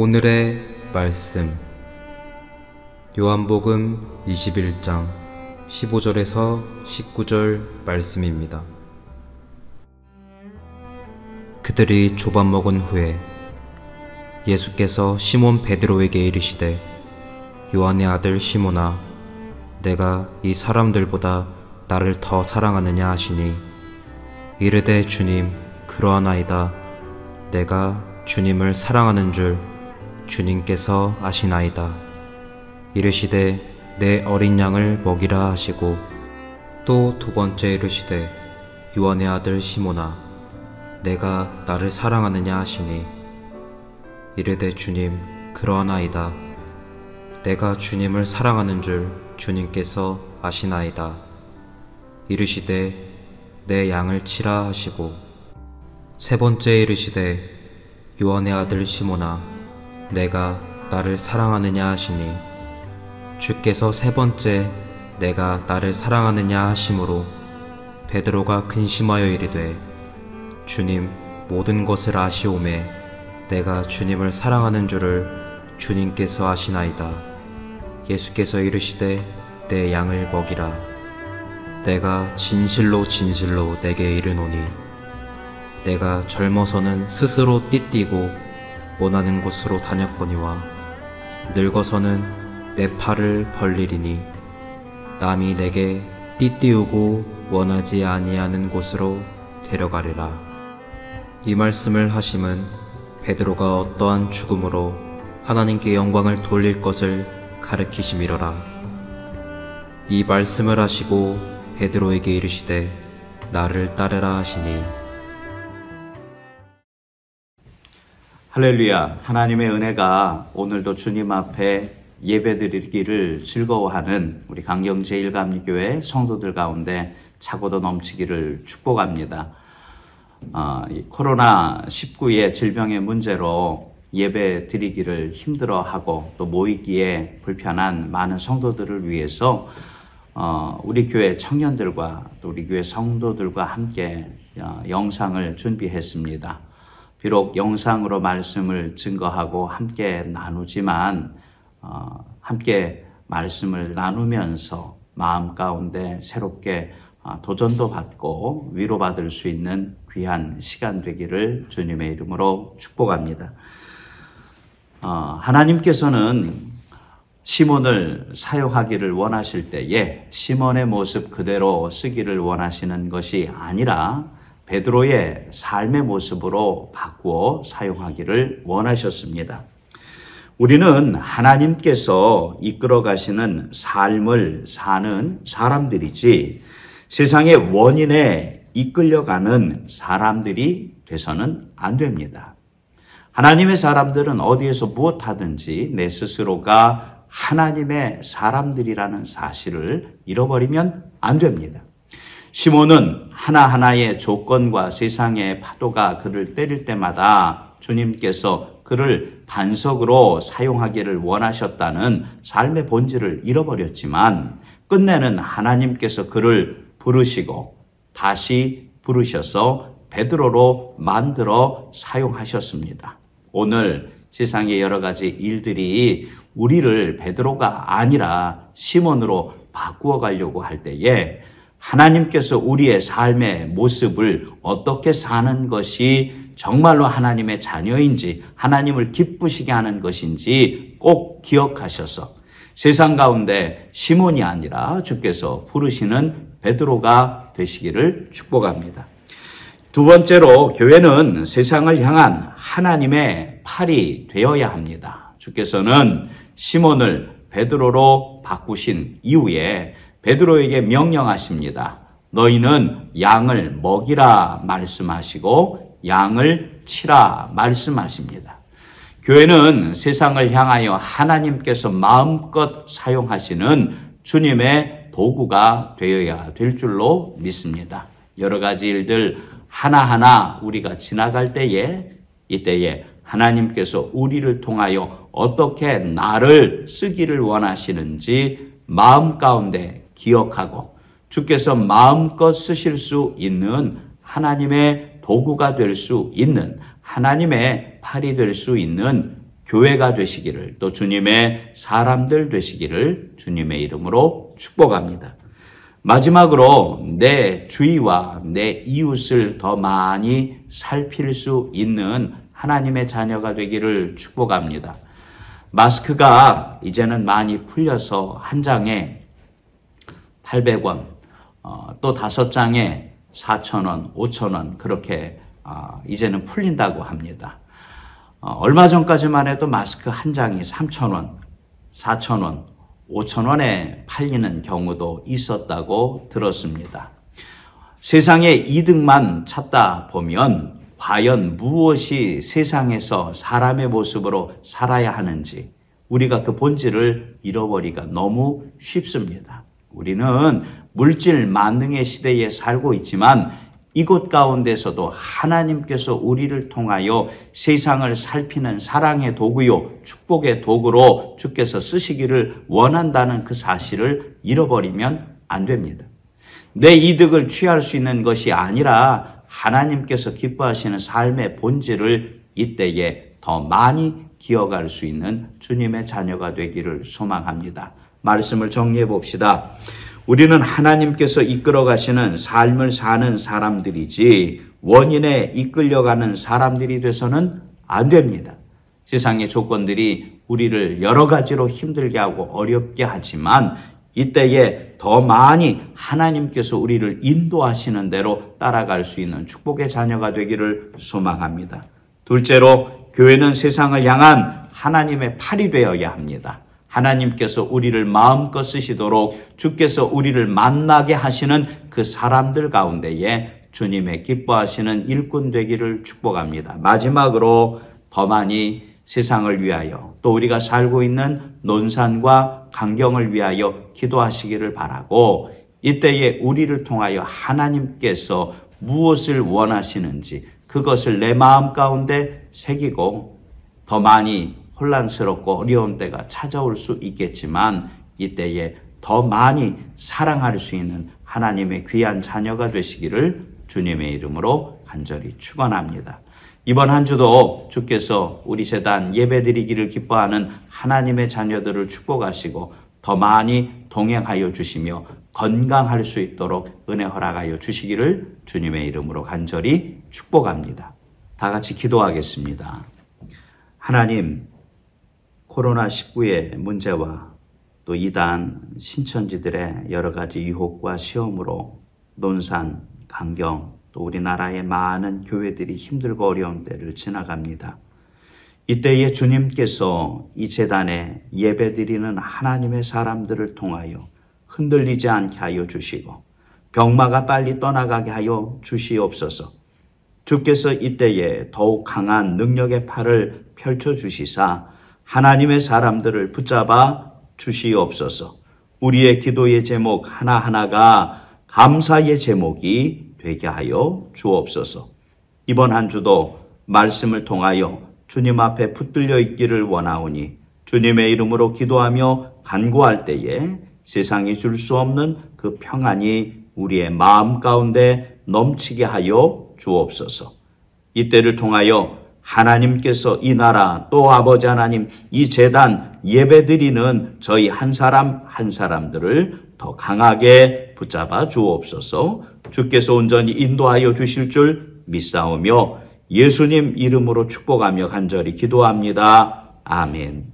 오늘의 말씀 요한복음 21장 15절에서 19절 말씀입니다. 그들이 조밥 먹은 후에 예수께서 시몬 베드로에게 이르시되 요한의 아들 시몬아 내가 이 사람들보다 나를 더 사랑하느냐 하시니 이르되 주님 그러하나이다. 내가 주님을 사랑하는 줄 주님께서 아시나이다. 이르시되 내 어린 양을 먹이라 하시고 또 두 번째 이르시되 요한의 아들 시몬아 내가 나를 사랑하느냐 하시니 이르되 주님 그러하나이다. 내가 주님을 사랑하는 줄 주님께서 아시나이다. 이르시되 내 양을 치라 하시고 세 번째 이르시되 요한의 아들 시몬아 내가 나를 사랑하느냐 하시니 주께서 세 번째 내가 나를 사랑하느냐 하심으로 베드로가 근심하여 이르되 주님 모든 것을 아시오매 내가 주님을 사랑하는 줄을 주님께서 아시나이다. 예수께서 이르시되 내 양을 먹이라. 내가 진실로 진실로 내게 이르노니 내가 젊어서는 스스로 띠띠고 원하는 곳으로 다녔거니와 늙어서는 내 팔을 벌리리니 남이 내게 띠띠우고 원하지 아니하는 곳으로 데려가리라. 이 말씀을 하심은 베드로가 어떠한 죽음으로 하나님께 영광을 돌릴 것을 가르치심이로라. 이 말씀을 하시고 베드로에게 이르시되 나를 따르라 하시니 할렐루야. 하나님의 은혜가 오늘도 주님 앞에 예배드리기를 즐거워하는 우리 강경제일감리교회 성도들 가운데 차고도 넘치기를 축복합니다. 코로나19의 질병의 문제로 예배 드리기를 힘들어하고 또 모이기에 불편한 많은 성도들을 위해서 우리 교회 청년들과 또 우리 교회 성도들과 함께 영상을 준비했습니다. 비록 영상으로 말씀을 증거하고 함께 나누지만 함께 말씀을 나누면서 마음 가운데 새롭게 도전도 받고 위로받을 수 있는 귀한 시간 되기를 주님의 이름으로 축복합니다. 하나님께서는 시몬을 사용하기를 원하실 때에 시몬의 모습 그대로 쓰기를 원하시는 것이 아니라 베드로의 삶의 모습으로 바꾸어 사용하기를 원하셨습니다. 우리는 하나님께서 이끌어 가시는 삶을 사는 사람들이지 세상의 원인에 이끌려가는 사람들이 돼서는 안 됩니다. 하나님의 사람들은 어디에서 무엇하든지 내 스스로가 하나님의 사람들이라는 사실을 잃어버리면 안 됩니다. 시몬은 하나하나의 조건과 세상의 파도가 그를 때릴 때마다 주님께서 그를 반석으로 사용하기를 원하셨다는 삶의 본질을 잃어버렸지만 끝내는 하나님께서 그를 부르시고 다시 부르셔서 베드로로 만들어 사용하셨습니다. 오늘 세상의 여러 가지 일들이 우리를 베드로가 아니라 시몬으로 바꾸어 가려고 할 때에 하나님께서 우리의 삶의 모습을 어떻게 사는 것이 정말로 하나님의 자녀인지 하나님을 기쁘시게 하는 것인지 꼭 기억하셔서 세상 가운데 시몬이 아니라 주께서 부르시는 베드로가 되시기를 축복합니다. 두 번째로 교회는 세상을 향한 하나님의 팔이 되어야 합니다. 주께서는 시몬을 베드로로 바꾸신 이후에 베드로에게 명령하십니다. 너희는 양을 먹이라 말씀하시고 양을 치라 말씀하십니다. 교회는 세상을 향하여 하나님께서 마음껏 사용하시는 주님의 도구가 되어야 될 줄로 믿습니다. 여러 가지 일들 하나하나 우리가 지나갈 때에 이때에 하나님께서 우리를 통하여 어떻게 나를 쓰기를 원하시는지 마음 가운데 기억하고 주께서 마음껏 쓰실 수 있는 하나님의 도구가 될 수 있는 하나님의 팔이 될 수 있는 교회가 되시기를, 또 주님의 사람들 되시기를 주님의 이름으로 축복합니다. 마지막으로 내 주위와 내 이웃을 더 많이 살필 수 있는 하나님의 자녀가 되기를 축복합니다. 마스크가 이제는 많이 풀려서 한 장에 800원, 또 5장에 4,000원, 5,000원 그렇게 이제는 풀린다고 합니다. 얼마 전까지만 해도 마스크 한 장이 3,000원, 4,000원, 5,000원에 팔리는 경우도 있었다고 들었습니다. 세상의 이득만 찾다 보면 과연 무엇이 세상에서 사람의 모습으로 살아야 하는지 우리가 그 본질을 잃어버리기가 너무 쉽습니다. 우리는 물질 만능의 시대에 살고 있지만 이곳 가운데서도 하나님께서 우리를 통하여 세상을 살피는 사랑의 도구요, 축복의 도구로 주께서 쓰시기를 원한다는 그 사실을 잃어버리면 안 됩니다. 내 이득을 취할 수 있는 것이 아니라 하나님께서 기뻐하시는 삶의 본질을 이때에 더 많이 기억할 수 있는 주님의 자녀가 되기를 소망합니다. 말씀을 정리해 봅시다. 우리는 하나님께서 이끌어 가시는 삶을 사는 사람들이지 원인에 이끌려가는 사람들이 돼서는 안 됩니다. 세상의 조건들이 우리를 여러 가지로 힘들게 하고 어렵게 하지만 이때에 더 많이 하나님께서 우리를 인도하시는 대로 따라갈 수 있는 축복의 자녀가 되기를 소망합니다. 둘째로 교회는 세상을 향한 하나님의 팔이 되어야 합니다. 하나님께서 우리를 마음껏 쓰시도록 주께서 우리를 만나게 하시는 그 사람들 가운데에 주님의 기뻐하시는 일꾼 되기를 축복합니다. 마지막으로 더 많이 세상을 위하여 또 우리가 살고 있는 논산과 강경을 위하여 기도하시기를 바라고 이때에 우리를 통하여 하나님께서 무엇을 원하시는지 그것을 내 마음 가운데 새기고 더 많이 혼란스럽고 어려운 때가 찾아올 수 있겠지만 이때에 더 많이 사랑할 수 있는 하나님의 귀한 자녀가 되시기를 주님의 이름으로 간절히 축원합니다. 이번 한 주도 주께서 우리 재단 예배드리기를 기뻐하는 하나님의 자녀들을 축복하시고 더 많이 동행하여 주시며 건강할 수 있도록 은혜 허락하여 주시기를 주님의 이름으로 간절히 축복합니다. 다 같이 기도하겠습니다. 하나님, 코로나19의 문제와 또 이단 신천지들의 여러 가지 유혹과 시험으로 논산, 강경, 또 우리나라의 많은 교회들이 힘들고 어려운 때를 지나갑니다. 이때에 주님께서 이 재단에 예배드리는 하나님의 사람들을 통하여 흔들리지 않게 하여 주시고 병마가 빨리 떠나가게 하여 주시옵소서. 주께서 이때에 더욱 강한 능력의 팔을 펼쳐주시사 하나님의 사람들을 붙잡아 주시옵소서. 우리의 기도의 제목 하나하나가 감사의 제목이 되게 하여 주옵소서. 이번 한 주도 말씀을 통하여 주님 앞에 붙들려 있기를 원하오니 주님의 이름으로 기도하며 간구할 때에 세상이 줄 수 없는 그 평안이 우리의 마음 가운데 넘치게 하여 주옵소서. 이때를 통하여 하나님께서 이 나라 또 아버지 하나님 이 재단 예배드리는 저희 한 사람 한 사람들을 더 강하게 붙잡아 주옵소서. 주께서 온전히 인도하여 주실 줄 믿사오며 예수님 이름으로 축복하며 간절히 기도합니다. 아멘.